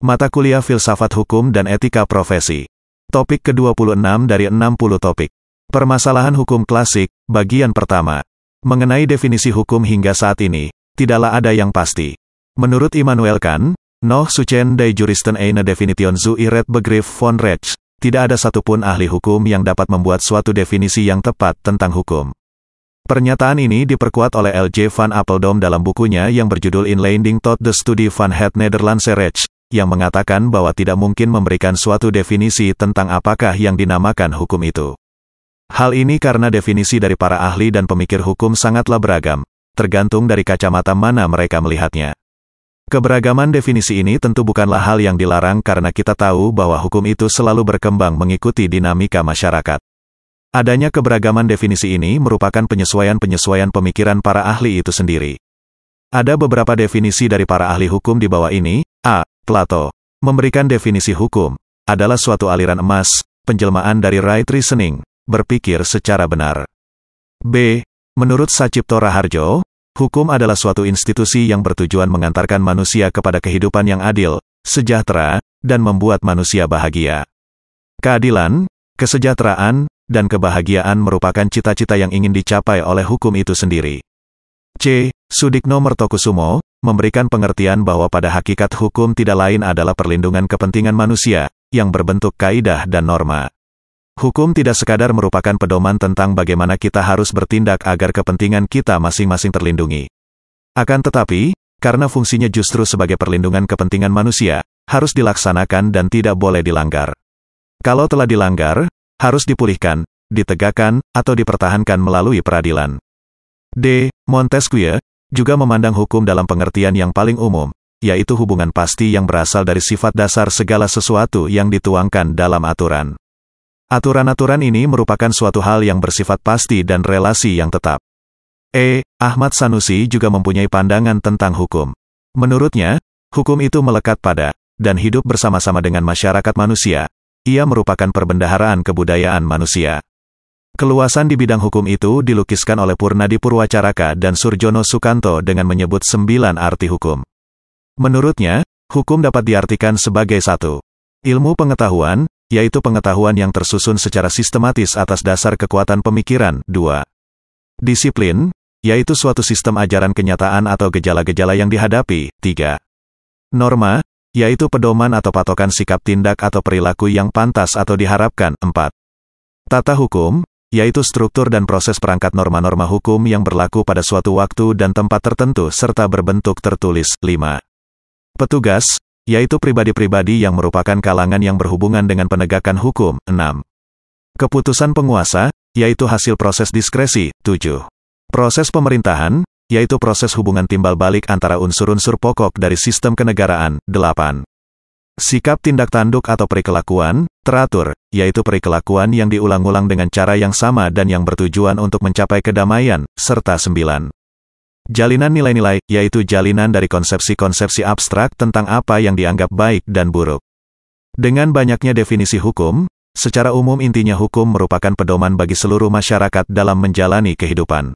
Mata kuliah Filsafat Hukum dan Etika Profesi. Topik ke-26 dari 60 topik. Permasalahan hukum klasik, bagian pertama. Mengenai definisi hukum hingga saat ini, tidaklah ada yang pasti. Menurut Immanuel Kant, noch suchen die Juristen eine Definition zu ihrem Begriff von Recht, tidak ada satupun ahli hukum yang dapat membuat suatu definisi yang tepat tentang hukum. Pernyataan ini diperkuat oleh L.J. van Apeldoorn dalam bukunya yang berjudul Inleiding tot de Studie van het Nederlandse Recht, yang mengatakan bahwa tidak mungkin memberikan suatu definisi tentang apakah yang dinamakan hukum itu. Hal ini karena definisi dari para ahli dan pemikir hukum sangatlah beragam, tergantung dari kacamata mana mereka melihatnya. Keberagaman definisi ini tentu bukanlah hal yang dilarang karena kita tahu bahwa hukum itu selalu berkembang mengikuti dinamika masyarakat. Adanya keberagaman definisi ini merupakan penyesuaian-penyesuaian pemikiran para ahli itu sendiri. Ada beberapa definisi dari para ahli hukum di bawah ini. A. Plato memberikan definisi hukum adalah suatu aliran emas, penjelmaan dari right reasoning, berpikir secara benar. B. Menurut Sacipto Raharjo, hukum adalah suatu institusi yang bertujuan mengantarkan manusia kepada kehidupan yang adil, sejahtera, dan membuat manusia bahagia. Keadilan, kesejahteraan, dan kebahagiaan merupakan cita-cita yang ingin dicapai oleh hukum itu sendiri. C. Sudikno Mertokusumo memberikan pengertian bahwa pada hakikat hukum tidak lain adalah perlindungan kepentingan manusia, yang berbentuk kaidah dan norma. Hukum tidak sekadar merupakan pedoman tentang bagaimana kita harus bertindak agar kepentingan kita masing-masing terlindungi. Akan tetapi, karena fungsinya justru sebagai perlindungan kepentingan manusia, harus dilaksanakan dan tidak boleh dilanggar. Kalau telah dilanggar, harus dipulihkan, ditegakkan, atau dipertahankan melalui peradilan. D. Montesquieu juga memandang hukum dalam pengertian yang paling umum, yaitu hubungan pasti yang berasal dari sifat dasar segala sesuatu yang dituangkan dalam aturan. Aturan-aturan ini merupakan suatu hal yang bersifat pasti dan relasi yang tetap. E. Ahmad Sanusi juga mempunyai pandangan tentang hukum. Menurutnya, hukum itu melekat pada, dan hidup bersama-sama dengan masyarakat manusia. Ia merupakan perbendaharaan kebudayaan manusia. Keluasan di bidang hukum itu dilukiskan oleh Purnadi Purwacaraka dan Surjono Sukanto dengan menyebut 9 arti hukum. Menurutnya, hukum dapat diartikan sebagai 1. Ilmu pengetahuan, yaitu pengetahuan yang tersusun secara sistematis atas dasar kekuatan pemikiran. 2. Disiplin, yaitu suatu sistem ajaran kenyataan atau gejala-gejala yang dihadapi. 3. Norma, yaitu pedoman atau patokan sikap tindak atau perilaku yang pantas atau diharapkan. 4. Tata hukum, yaitu struktur dan proses perangkat norma-norma hukum yang berlaku pada suatu waktu dan tempat tertentu serta berbentuk tertulis. 5. Petugas, yaitu pribadi-pribadi yang merupakan kalangan yang berhubungan dengan penegakan hukum. 6. Keputusan penguasa, yaitu hasil proses diskresi. 7. Proses pemerintahan, yaitu proses hubungan timbal balik antara unsur-unsur pokok dari sistem kenegaraan. 8. Sikap tindak tanduk atau perikelakuan, teratur, yaitu perikelakuan yang diulang-ulang dengan cara yang sama dan yang bertujuan untuk mencapai kedamaian, serta 9. Jalinan nilai-nilai, yaitu jalinan dari konsepsi-konsepsi abstrak tentang apa yang dianggap baik dan buruk. Dengan banyaknya definisi hukum, secara umum intinya hukum merupakan pedoman bagi seluruh masyarakat dalam menjalani kehidupan.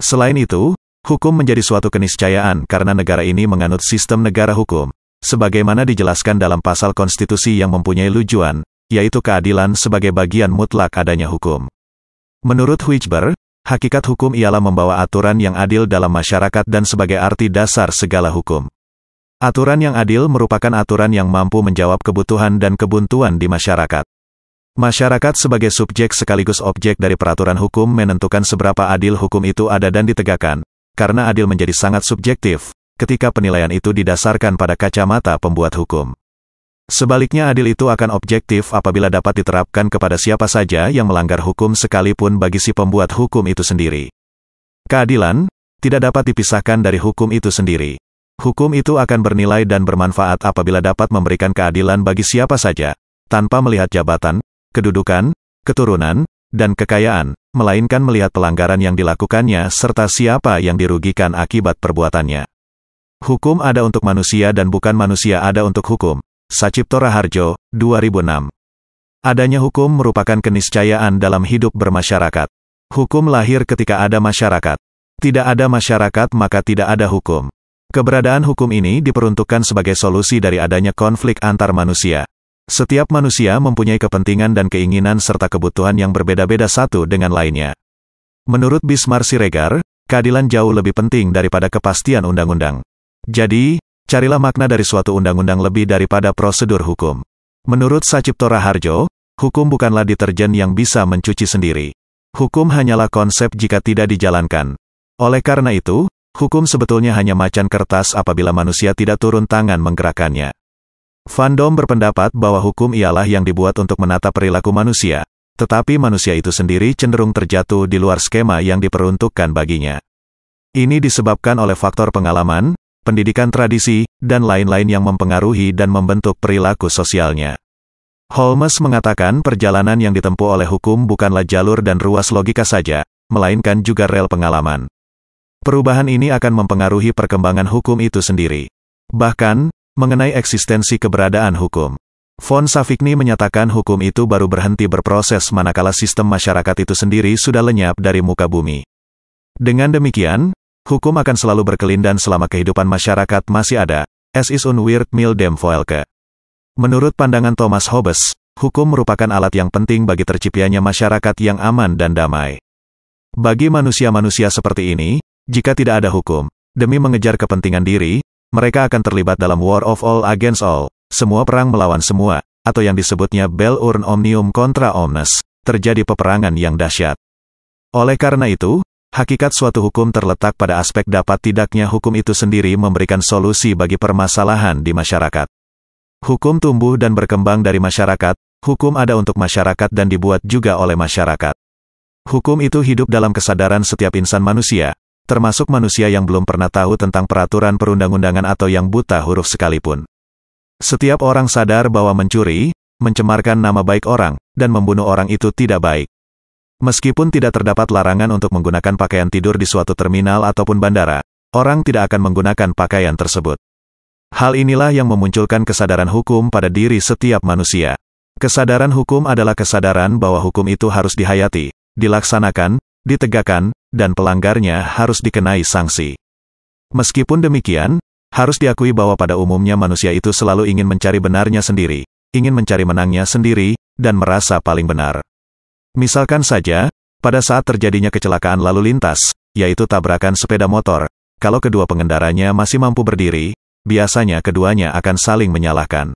Selain itu, hukum menjadi suatu keniscayaan karena negara ini menganut sistem negara hukum. Sebagaimana dijelaskan dalam pasal konstitusi yang mempunyai tujuan, yaitu keadilan sebagai bagian mutlak adanya hukum. Menurut Huijber, hakikat hukum ialah membawa aturan yang adil dalam masyarakat dan sebagai arti dasar segala hukum. Aturan yang adil merupakan aturan yang mampu menjawab kebutuhan dan kebuntuan di masyarakat. Masyarakat sebagai subjek sekaligus objek dari peraturan hukum menentukan seberapa adil hukum itu ada dan ditegakkan, karena adil menjadi sangat subjektif ketika penilaian itu didasarkan pada kacamata pembuat hukum. Sebaliknya adil itu akan objektif apabila dapat diterapkan kepada siapa saja yang melanggar hukum sekalipun bagi si pembuat hukum itu sendiri. Keadilan tidak dapat dipisahkan dari hukum itu sendiri. Hukum itu akan bernilai dan bermanfaat apabila dapat memberikan keadilan bagi siapa saja, tanpa melihat jabatan, kedudukan, keturunan, dan kekayaan, melainkan melihat pelanggaran yang dilakukannya serta siapa yang dirugikan akibat perbuatannya. Hukum ada untuk manusia dan bukan manusia ada untuk hukum. Sacipto Raharjo, 2006. Adanya hukum merupakan keniscayaan dalam hidup bermasyarakat. Hukum lahir ketika ada masyarakat. Tidak ada masyarakat maka tidak ada hukum. Keberadaan hukum ini diperuntukkan sebagai solusi dari adanya konflik antar manusia. Setiap manusia mempunyai kepentingan dan keinginan serta kebutuhan yang berbeda-beda satu dengan lainnya. Menurut Bismar Siregar, keadilan jauh lebih penting daripada kepastian undang-undang. Jadi, carilah makna dari suatu undang-undang lebih daripada prosedur hukum. Menurut Sacipto Raharjo, hukum bukanlah deterjen yang bisa mencuci sendiri. Hukum hanyalah konsep jika tidak dijalankan. Oleh karena itu, hukum sebetulnya hanya macan kertas apabila manusia tidak turun tangan menggerakkannya. Van Dom berpendapat bahwa hukum ialah yang dibuat untuk menata perilaku manusia, tetapi manusia itu sendiri cenderung terjatuh di luar skema yang diperuntukkan baginya. Ini disebabkan oleh faktor pengalaman, pendidikan tradisi, dan lain-lain yang mempengaruhi dan membentuk perilaku sosialnya. Holmes mengatakan perjalanan yang ditempuh oleh hukum bukanlah jalur dan ruas logika saja, melainkan juga rel pengalaman. Perubahan ini akan mempengaruhi perkembangan hukum itu sendiri. Bahkan, mengenai eksistensi keberadaan hukum. Von Savigny menyatakan hukum itu baru berhenti berproses manakala sistem masyarakat itu sendiri sudah lenyap dari muka bumi. Dengan demikian, hukum akan selalu berkelindan selama kehidupan masyarakat masih ada, as is unwird mil dem Voelke. Menurut pandangan Thomas Hobbes, hukum merupakan alat yang penting bagi terciptanya masyarakat yang aman dan damai. Bagi manusia-manusia seperti ini, jika tidak ada hukum, demi mengejar kepentingan diri, mereka akan terlibat dalam war of all against all, semua perang melawan semua, atau yang disebutnya bell urn omnium contra omnes, terjadi peperangan yang dahsyat. Oleh karena itu, hakikat suatu hukum terletak pada aspek dapat tidaknya hukum itu sendiri memberikan solusi bagi permasalahan di masyarakat. Hukum tumbuh dan berkembang dari masyarakat, hukum ada untuk masyarakat dan dibuat juga oleh masyarakat. Hukum itu hidup dalam kesadaran setiap insan manusia, termasuk manusia yang belum pernah tahu tentang peraturan perundang-undangan atau yang buta huruf sekalipun. Setiap orang sadar bahwa mencuri, mencemarkan nama baik orang, dan membunuh orang itu tidak baik. Meskipun tidak terdapat larangan untuk menggunakan pakaian tidur di suatu terminal ataupun bandara, orang tidak akan menggunakan pakaian tersebut. Hal inilah yang memunculkan kesadaran hukum pada diri setiap manusia. Kesadaran hukum adalah kesadaran bahwa hukum itu harus dihayati, dilaksanakan, ditegakkan, dan pelanggarnya harus dikenai sanksi. Meskipun demikian, harus diakui bahwa pada umumnya manusia itu selalu ingin mencari benarnya sendiri, ingin mencari menangnya sendiri, dan merasa paling benar. Misalkan saja, pada saat terjadinya kecelakaan lalu lintas, yaitu tabrakan sepeda motor, kalau kedua pengendaranya masih mampu berdiri, biasanya keduanya akan saling menyalahkan.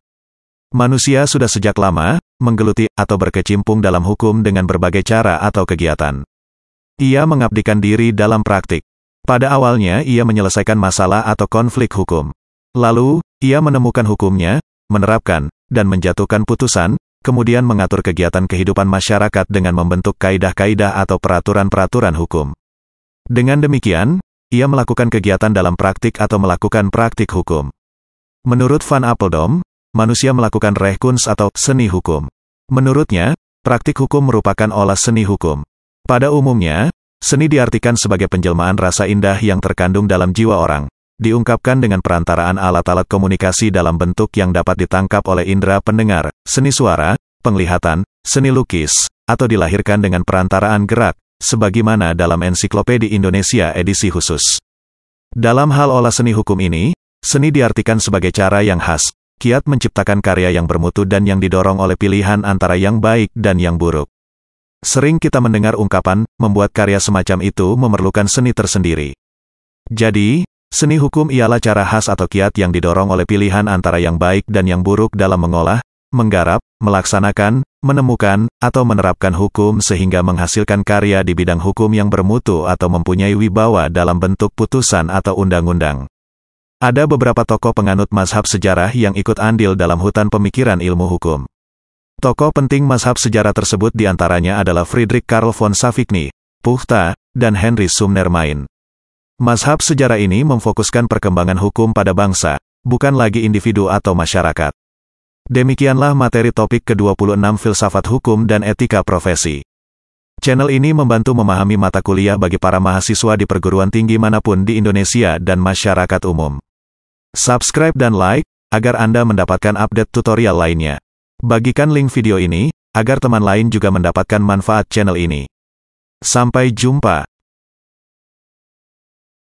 Manusia sudah sejak lama menggeluti atau berkecimpung dalam hukum dengan berbagai cara atau kegiatan. Ia mengabdikan diri dalam praktik. Pada awalnya ia menyelesaikan masalah atau konflik hukum. Lalu, ia menemukan hukumnya, menerapkan, dan menjatuhkan putusan, kemudian mengatur kegiatan kehidupan masyarakat dengan membentuk kaidah-kaidah atau peraturan-peraturan hukum. Dengan demikian, ia melakukan kegiatan dalam praktik atau melakukan praktik hukum. Menurut Van Apeldoorn, manusia melakukan rechtkunst atau seni hukum. Menurutnya, praktik hukum merupakan olah seni hukum. Pada umumnya, seni diartikan sebagai penjelmaan rasa indah yang terkandung dalam jiwa orang, diungkapkan dengan perantaraan alat-alat komunikasi dalam bentuk yang dapat ditangkap oleh indera pendengar, seni suara, penglihatan, seni lukis, atau dilahirkan dengan perantaraan gerak, sebagaimana dalam Ensiklopedia Indonesia edisi khusus. Dalam hal olah seni hukum ini, seni diartikan sebagai cara yang khas, kiat menciptakan karya yang bermutu dan yang didorong oleh pilihan antara yang baik dan yang buruk. Sering kita mendengar ungkapan, membuat karya semacam itu memerlukan seni tersendiri. Jadi, seni hukum ialah cara khas atau kiat yang didorong oleh pilihan antara yang baik dan yang buruk dalam mengolah, menggarap, melaksanakan, menemukan, atau menerapkan hukum sehingga menghasilkan karya di bidang hukum yang bermutu atau mempunyai wibawa dalam bentuk putusan atau undang-undang. Ada beberapa tokoh penganut mazhab sejarah yang ikut andil dalam hutan pemikiran ilmu hukum. Tokoh penting mazhab sejarah tersebut diantaranya adalah Friedrich Karl von Savigny, Puchta, dan Henry Sumner Main. Mazhab sejarah ini memfokuskan perkembangan hukum pada bangsa, bukan lagi individu atau masyarakat. Demikianlah materi topik ke-26 Filsafat Hukum dan Etika Profesi. Channel ini membantu memahami mata kuliah bagi para mahasiswa di perguruan tinggi manapun di Indonesia dan masyarakat umum. Subscribe dan like, agar Anda mendapatkan update tutorial lainnya. Bagikan link video ini, agar teman lain juga mendapatkan manfaat channel ini. Sampai jumpa.